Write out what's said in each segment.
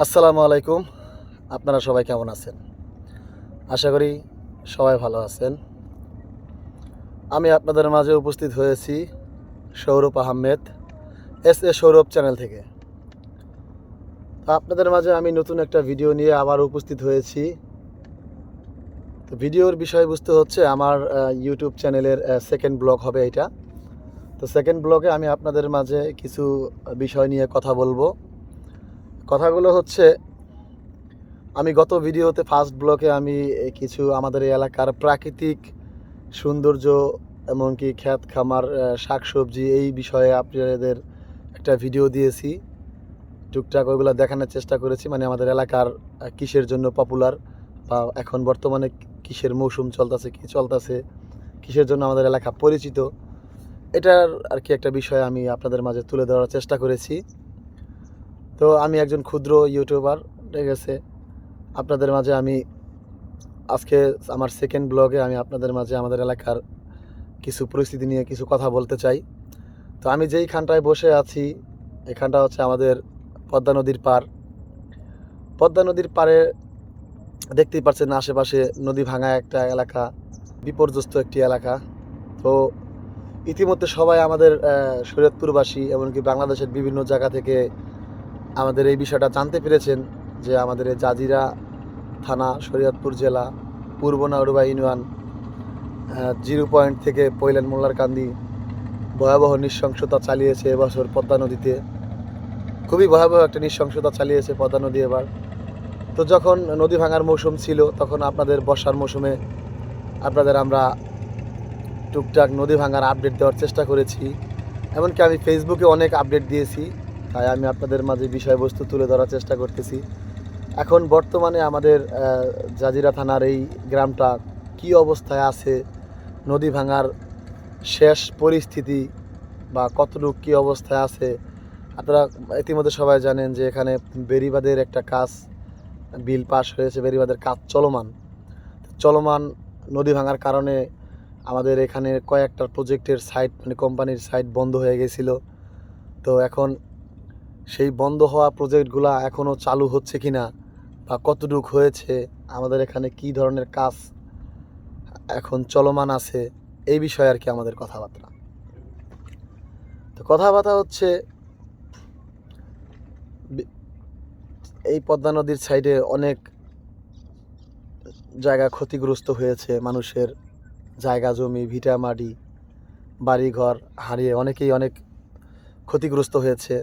আসসালামু আলাইকুম। আপনারা সবাই কেমন আছেন? আশা করি সবাই ভালো আছেন। আমি আপনাদের মাঝে উপস্থিত হয়েছি সৌরভ আহমেদ, সৌরভ চ্যানেল থেকে। তো আপনাদের মাঝে আমি নতুন একটা ভিডিও নিয়ে আবার উপস্থিত হয়েছি। তো ভিডিওর বিষয়বস্তু হচ্ছে আমার ইউটিউব চ্যানেলের সেকেন্ড ব্লগ হবে এটা। তো সেকেন্ড ব্লগে আমি আপনাদের মাঝে কিছু বিষয় নিয়ে কথা বলবো। কথাগুলো হচ্ছে, আমি গত ভিডিওতে ফার্স্ট ব্লকে আমি কিছু আমাদের এই এলাকার প্রাকৃতিক সৌন্দর্য, এমনকি ক্ষেত খামার, শাকসবজি, এই বিষয়ে আপনাদের একটা ভিডিও দিয়েছি। টুকটাক ওইগুলো দেখানোর চেষ্টা করেছি, মানে আমাদের এলাকার কিসের জন্য পপুলার, বা এখন বর্তমানে কিসের মৌসুম চলতেছে, কী চলতেছে, কিসের জন্য আমাদের এলাকা পরিচিত, এটার আর কি একটা বিষয় আমি আপনাদের মাঝে তুলে ধরার চেষ্টা করেছি। তো আমি একজন ক্ষুদ্র ইউটিউবার, ঠিক আছে। আপনাদের মাঝে আমি আজকে আমার সেকেন্ড ব্লগে আমি আপনাদের মাঝে আমাদের এলাকার কিছু পরিস্থিতি নিয়ে কিছু কথা বলতে চাই। তো আমি যেইখানটায় বসে আছি, এখানটা হচ্ছে আমাদের পদ্মা নদীর পার। পদ্মা নদীর পাড়ে দেখতেই পাচ্ছেন আশেপাশে নদী ভাঙা একটা এলাকা, বিপর্যস্ত একটি এলাকা। তো ইতিমধ্যে সবাই আমাদের শরীয়তপুরবাসী, এমনকি বাংলাদেশের বিভিন্ন জায়গা থেকে আমাদের এই বিষয়টা জানতে পেরেছেন যে আমাদের এই জাজিরা থানা, শরীয়তপুর জেলা, পূর্ব নাউরুবা ইউনিয়ন, 0 পয়েন্ট থেকে পৈলান মোল্লারকান্দি ভয়াবহ নৃশংসতা চালিয়েছে এবছর পদ্মা নদীতে। খুবই ভয়াবহ একটা নৃশংসতা চালিয়েছে পদ্মা নদী এবার। তো যখন নদী ভাঙার মৌসুম ছিল, তখন আপনাদের বর্ষার মৌসুমে আপনাদের আমরা টুকটাক নদী ভাঙার আপডেট দেওয়ার চেষ্টা করেছি। এমনকি আমি ফেসবুকে অনেক আপডেট দিয়েছি, তাই আমি আপনাদের মাঝে বিষয়বস্তু তুলে ধরার চেষ্টা করতেছি। এখন বর্তমানে আমাদের জাজিরা থানার এই গ্রামটা কী অবস্থায় আছে, নদী ভাঙার শেষ পরিস্থিতি বা কতটুকু কী অবস্থায় আছে, আপনারা ইতিমধ্যে সবাই জানেন যে এখানে বেড়িবাঁধের একটা কাজ, বিল পাস হয়েছে, বেড়িবাঁধের কাজ চলমান। নদী ভাঙার কারণে আমাদের এখানে কয়েকটা প্রজেক্টের সাইট, মানে কোম্পানির সাইট বন্ধ হয়ে গেছিলো। তো এখন সেই বন্ধ হওয়া প্রজেক্টগুলো এখনও চালু হচ্ছে কি না, বা কতটুকু হয়েছে, আমাদের এখানে কী ধরনের কাজ এখন চলমান আছে, এই বিষয়ে আর কি আমাদের কথাবার্তা। তো কথাবার্তা হচ্ছে, এই পদ্মা নদীর সাইডে অনেক জায়গা ক্ষতিগ্রস্ত হয়েছে, মানুষের জায়গা জমি, ভিটা মাটি, বাড়িঘর হারিয়ে অনেকেই অনেক ক্ষতিগ্রস্ত হয়েছে।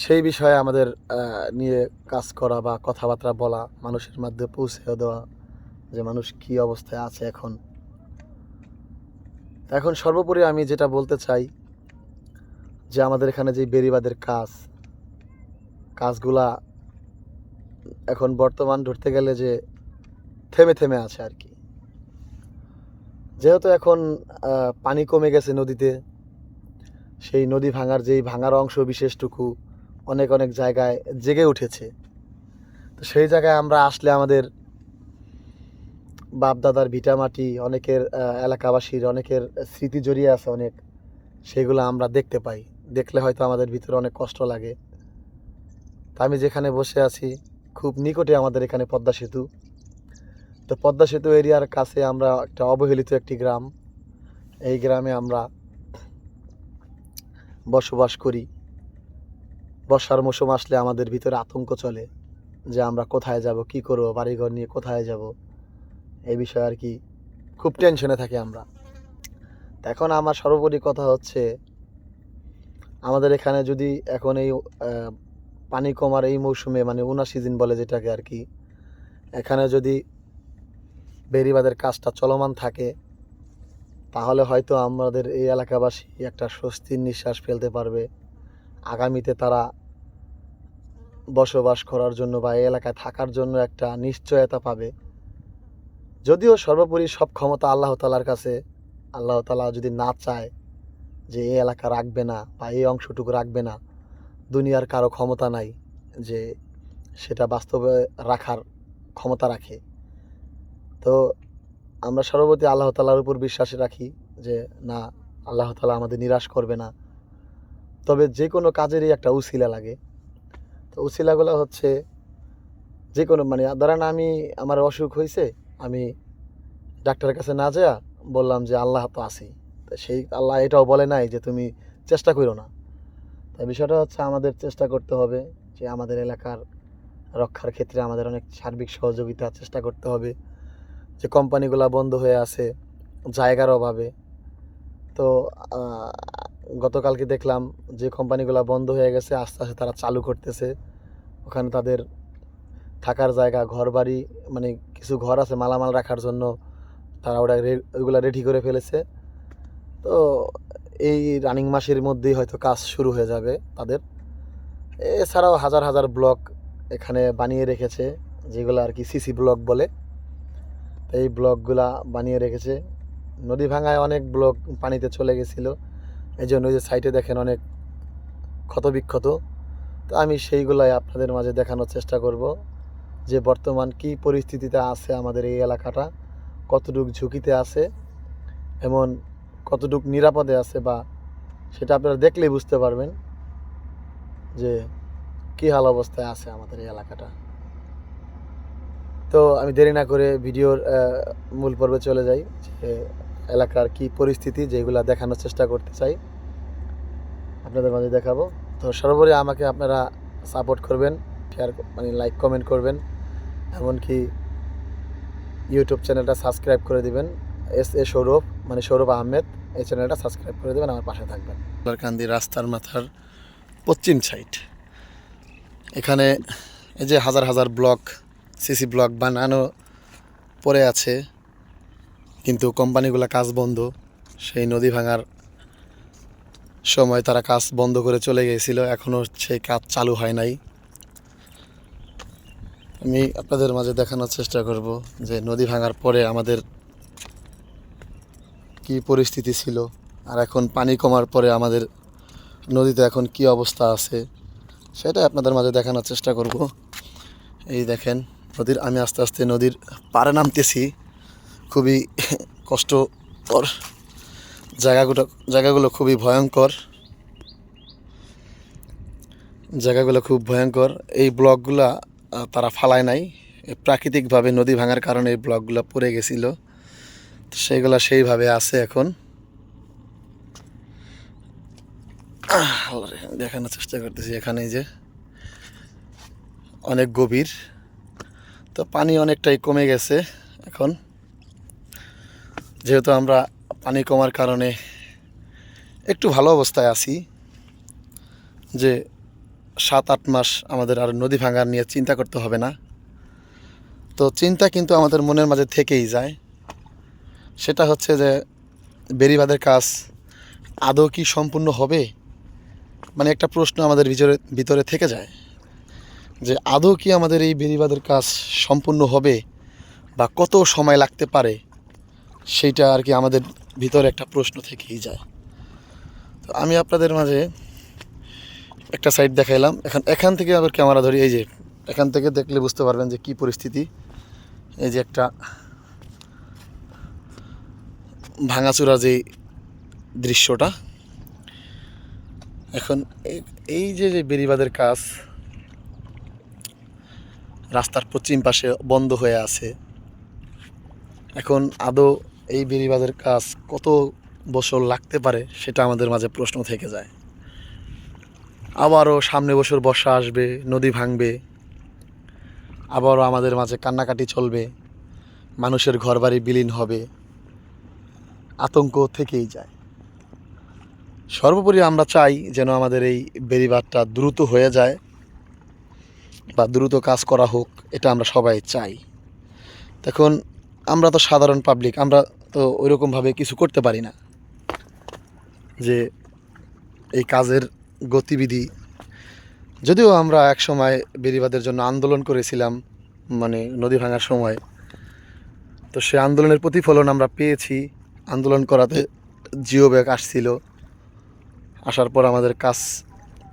সেই বিষয়ে আমাদের নিয়ে কাজ করা বা কথাবার্তা বলা, মানুষের মধ্যে পৌঁছে দেওয়া যে মানুষ কী অবস্থায় আছে এখন। এখন সর্বোপরি আমি যেটা বলতে চাই যে আমাদের এখানে যে বেড়িবাঁধের কাজগুলা এখন বর্তমান ধরতে গেলে যে থেমে থেমে আছে আর কি। যেহেতু এখন পানি কমে গেছে নদীতে, সেই নদী ভাঙার যেই ভাঙার অংশ বিশেষটুকু অনেক অনেক জায়গায় জেগে উঠেছে। তো সেই জায়গায় আমরা আসলে আমাদের বাপদাদার ভিটামাটি, অনেকের এলাকাবাসীর অনেকের স্মৃতি জড়িয়ে আছে অনেক, সেগুলো আমরা দেখতে পাই। দেখলে হয়তো আমাদের ভিতরে অনেক কষ্ট লাগে। তা আমি যেখানে বসে আছি, খুব নিকটে আমাদের এখানে পদ্মা সেতু। তো পদ্মা সেতু এরিয়ার কাছে আমরা একটা অবহেলিত একটি গ্রাম, এই গ্রামে আমরা বসবাস করি। বর্ষার মৌসুম আসলে আমাদের ভিতরে আতঙ্ক চলে যে আমরা কোথায় যাব, কি করব, বাড়িঘর নিয়ে কোথায় যাব, এই বিষয়ে আর কি খুব টেনশনে থাকি আমরা। এখন আমার সর্বোপরি কথা হচ্ছে, আমাদের এখানে যদি এখন এই পানি কমার এই মৌসুমে, মানে উনা সিজন বলে যেটাকে আর কি, এখানে যদি বেড়িবাঁধের কাজটা চলমান থাকে, তাহলে হয়তো আমাদের এই এলাকাবাসী একটা স্বস্তির নিঃশ্বাস ফেলতে পারবে। আগামীতে তারা বসবাস করার জন্য বা এই এলাকায় থাকার জন্য একটা নিশ্চয়তা পাবে। যদিও সর্বোপরি সব ক্ষমতা আল্লাহ তাআলার কাছে। আল্লাহ তাআলা যদি না চায় যে এই এলাকা রাখবে না বা এই অংশটুকু রাখবে না, দুনিয়ার কারো ক্ষমতা নাই যে সেটা বাস্তবে রাখার ক্ষমতা রাখে। তো আমরা সর্বপ্রতি আল্লাহ তাআলার উপর বিশ্বাস রাখি যে না, আল্লাহ তাআলা আমাদের নিরাশ করবে না। তবে যে কোনো কাজেরই একটা উছিলা লাগে। তো উছিলাগুলো হচ্ছে যে কোনো মানে ধরেন আমার অসুখ হয়েছে, আমি ডাক্তারের কাছে না যাইয়া বললাম যে আল্লাহ তো আছেই, তো সেই আল্লাহ এটাও বলে নাই যে তুমি চেষ্টা করো না। তাই বিষয়টা হচ্ছে আমাদের চেষ্টা করতে হবে যে আমাদের এলাকার রক্ষার ক্ষেত্রে আমাদের অনেক সার্বিক সহযোগিতার চেষ্টা করতে হবে। যে কোম্পানিগুলো বন্ধ হয়ে আছে জায়গার অভাবে, তো গতকালকে দেখলাম যে কোম্পানিগুলো বন্ধ হয়ে গেছে আস্তে আস্তে তারা চালু করতেছে। ওখানে তাদের থাকার জায়গা, ঘর বাড়ি, মানে কিছু ঘর আছে মালামাল রাখার জন্য, তারা ওইগুলা রেডি করে ফেলেছে। তো এই রানিং মাসের মধ্যেই হয়তো কাজ শুরু হয়ে যাবে তাদের। এছাড়াও হাজার হাজার ব্লক এখানে বানিয়ে রেখেছে, যেগুলো আর কি সিসি ব্লক বলে। এই ব্লকগুলা বানিয়ে রেখেছে। নদী ভাঙায় অনেক ব্লক পানিতে চলে গেছিলো, এই জন্য ওই যে সাইটে দেখেন অনেক ক্ষতবিক্ষত। তো আমি সেইগুলাই আপনাদের মাঝে দেখানোর চেষ্টা করব যে বর্তমান কি পরিস্থিতিতে আছে আমাদের এই এলাকাটা, কতটুক ঝুঁকিতে আছে, এমন কতটুক নিরাপদে আছে, বা সেটা আপনারা দেখলেই বুঝতে পারবেন যে কী হাল অবস্থায় আছে আমাদের এই এলাকাটা। তো আমি দেরি না করে ভিডিওর মূল পর্বে চলে যাই, যে এলাকার কি পরিস্থিতি যেগুলো দেখানোর চেষ্টা করতে চাই আপনাদের মাঝে দেখাবো। তো সর্বোপরি আমাকে আপনারা সাপোর্ট করবেন, শেয়ার মানে লাইক কমেন্ট করবেন, এমনকি ইউটিউব চ্যানেলটা সাবস্ক্রাইব করে দিবেন। SA সৌরভ, মানে সৌরভ আহমেদ, এই চ্যানেলটা সাবস্ক্রাইব করে দেবেন, আমার পাশে থাকবেন। কান্দি রাস্তার মাথার পশ্চিম সাইড, এখানে এই যে হাজার হাজার ব্লক সিসি ব্লক বানানো পড়ে আছে, কিন্তু কোম্পানিগুলো কাজ বন্ধ। সেই নদী ভাঙার সময় তারা কাজ বন্ধ করে চলে গিয়েছিল, এখনও সেই কাজ চালু হয় নাই। আমি আপনাদের মাঝে দেখানোর চেষ্টা করব যে নদী ভাঙার পরে আমাদের কি পরিস্থিতি ছিল, আর এখন পানি কমার পরে আমাদের নদীতে এখন কি অবস্থা আছে সেটা আপনাদের মাঝে দেখানোর চেষ্টা করব। এই দেখেন আমি আস্তে আস্তে নদীর পাড়ে নামতেছি, খুবই কষ্টকর, জায়গাগুলো খুবই ভয়ঙ্কর, জায়গাগুলো খুব ভয়ঙ্কর। এই ব্লকগুলা তারা ফালায় নাই, প্রাকৃতিকভাবে নদী ভাঙার কারণে এই ব্লকগুলো পড়ে গেছিলো, সেইগুলা সেইভাবে আছে এখন। দেখানোর চেষ্টা করতেছি, এখানে যে অনেক গভীর, তো পানি অনেকটাই কমে গেছে এখন। যেহেতু আমরা পানি কমার কারণে একটু ভালো অবস্থায় আছি, যে 7-8 মাস আমাদের আর নদী ভাঙার নিয়ে চিন্তা করতে হবে না। তো চিন্তা কিন্তু আমাদের মনের মাঝে থেকেই যায়, সেটা হচ্ছে যে বেড়িবাঁধের কাজ আদৌ কি সম্পূর্ণ হবে, মানে একটা প্রশ্ন আমাদের ভিতরে থেকে যায় যে আদৌ কি আমাদের এই বেড়িবাঁধের কাজ সম্পূর্ণ হবে বা কত সময় লাগতে পারে, সেইটা আর কি আমাদের ভিতরে একটা প্রশ্ন থেকেই যায়। তো আমি আপনাদের মাঝে একটা সাইড দেখাইলাম, এখান থেকে আবার ক্যামেরা ধরি, এই যে এখান থেকে দেখলে বুঝতে পারবেন যে কি পরিস্থিতি। এই যে একটা ভাঙাচুরা যে দৃশ্যটা এখন, এই যে বেড়িবাঁধের কাজ রাস্তার পশ্চিম পাশে বন্ধ হয়ে আছে, এখন আদৌ এই বেড়িবাঁধের কাজ কত বছর লাগতে পারে সেটা আমাদের মাঝে প্রশ্ন থেকে যায়। আবারও সামনে বছর বর্ষা আসবে, নদী ভাঙবে, আবারও আমাদের মাঝে কান্নাকাটি চলবে, মানুষের ঘরবাড়ি বিলীন হবে, আতঙ্ক থেকেই যায়। সর্বোপরি আমরা চাই যেন আমাদের এই বেড়িবাঁধটা দ্রুত হয়ে যায় বা দ্রুত কাজ করা হোক, এটা আমরা সবাই চাই। তখন আমরা তো সাধারণ পাবলিক, আমরা তো ওইরকমভাবে কিছু করতে পারি না যে এই কাজের গতিবিধি। যদিও আমরা এক সময় বেড়িবাঁধের জন্য আন্দোলন করেছিলাম, মানে নদী ভাঙার সময়, তো সে আন্দোলনের প্রতিফলন আমরা পেয়েছি। আন্দোলন করাতে জিও ব্যাগ আসছিল, আসার পর আমাদের কাজ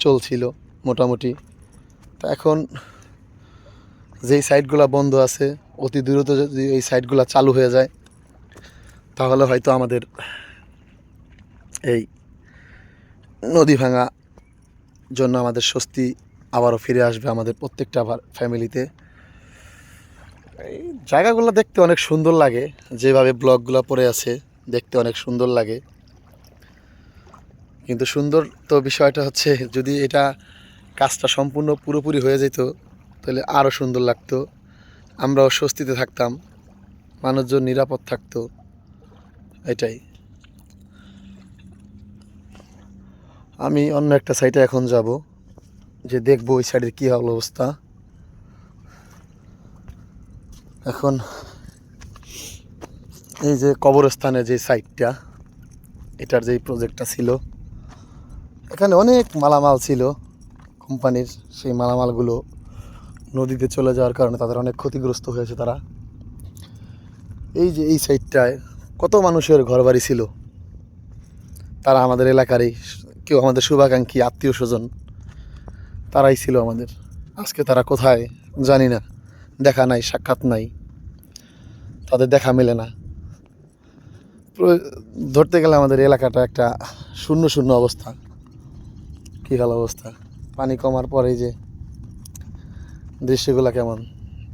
চলছিল মোটামুটি। তো এখন যেই সাইটগুলো বন্ধ আছে, অতি দ্রুত যদি এই সাইটগুলো চালু হয়ে যায় তাহলে হয়তো আমাদের এই নদী ভাঙা জন্য আমাদের স্বস্তি আবারও ফিরে আসবে আমাদের প্রত্যেকটা ফ্যামিলিতে। এই জায়গাগুলো দেখতে অনেক সুন্দর লাগে, যেভাবে ব্লকগুলো পড়ে আছে দেখতে অনেক সুন্দর লাগে। কিন্তু সুন্দর তো বিষয়টা হচ্ছে, যদি এটা কাজটা সম্পূর্ণ পুরোপুরি হয়ে যেত তাহলে আরও সুন্দর লাগতো, আমরাও স্বস্তিতে থাকতাম, মানুষজন নিরাপদ থাকতো। এটাই। আমি অন্য একটা সাইটে এখন যাব, যে দেখবো ওই সাইডের কী অবস্থা। এখন এই যে কবরস্থানের যে সাইটটা, এটার যেই প্রজেক্টটা ছিল, এখানে অনেক মালামাল ছিল কোম্পানির। সেই মালামালগুলো নদীতে চলে যাওয়ার কারণে তাদের অনেক ক্ষতিগ্রস্ত হয়েছে তারা। এই যে এই সাইডটায় কত মানুষের ঘরবাড়ি ছিল, তারা আমাদের এলাকারই, কেউ আমাদের শুভাকাঙ্ক্ষী আত্মীয় স্বজন, তারাই ছিল আমাদের। আজকে তারা কোথায় জানি না, দেখা নাই, সাক্ষাৎ নাই, তাদের দেখা মেলে না। ধরতে গেলে আমাদের এলাকাটা একটা শূন্য শূন্য অবস্থা। কী ভালো অবস্থা, পানি কমার পরে যে দৃশ্যগুলো কেমন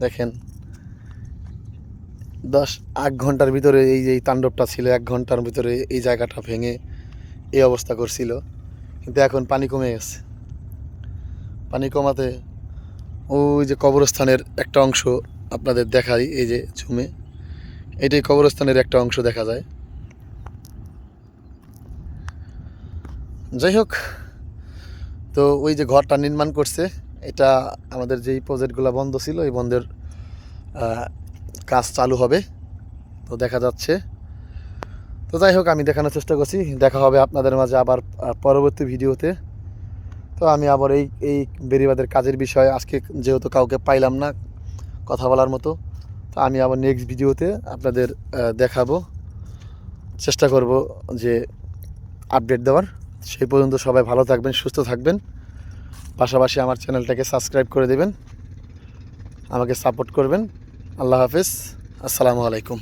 দেখেন। 1 ঘন্টার ভিতরে এই যে এই তাণ্ডবটা ছিল, 1 ঘন্টার ভিতরে এই জায়গাটা ভেঙে এই অবস্থা করছিল। কিন্তু এখন পানি কমে গেছে। পানি কমাতে ওই যে কবরস্থানের একটা অংশ আপনাদের দেখাই, এই যে জুমে, এটাই কবরস্থানের একটা অংশ দেখা যায়। যাই হোক, তো ওই যে ঘরটা নির্মাণ করছে, এটা আমাদের যেই প্রজেক্টগুলো বন্ধ ছিল, এই বন্ধের কাজ চালু হবে, তো দেখা যাচ্ছে। তো যাই হোক, আমি দেখানোর চেষ্টা করছি। দেখা হবে আপনাদের মাঝে আবার পরবর্তী ভিডিওতে। তো আমি আবার এই বেড়িবাঁধের কাজের বিষয়ে আজকে যেহেতু কাউকে পাইলাম না কথা বলার মতো, তো আমি আবার নেক্সট ভিডিওতে আপনাদের দেখাবো, চেষ্টা করব যে আপডেট দেওয়ার। সেই পর্যন্ত সবাই ভালো থাকবেন, সুস্থ থাকবেন, পাশাপাশি আমার চ্যানেলটাকে সাবস্ক্রাইব করে দেবেন, আমাকে সাপোর্ট করবেন। আল্লাহ হাফেজ, আসসালামু আলাইকুম।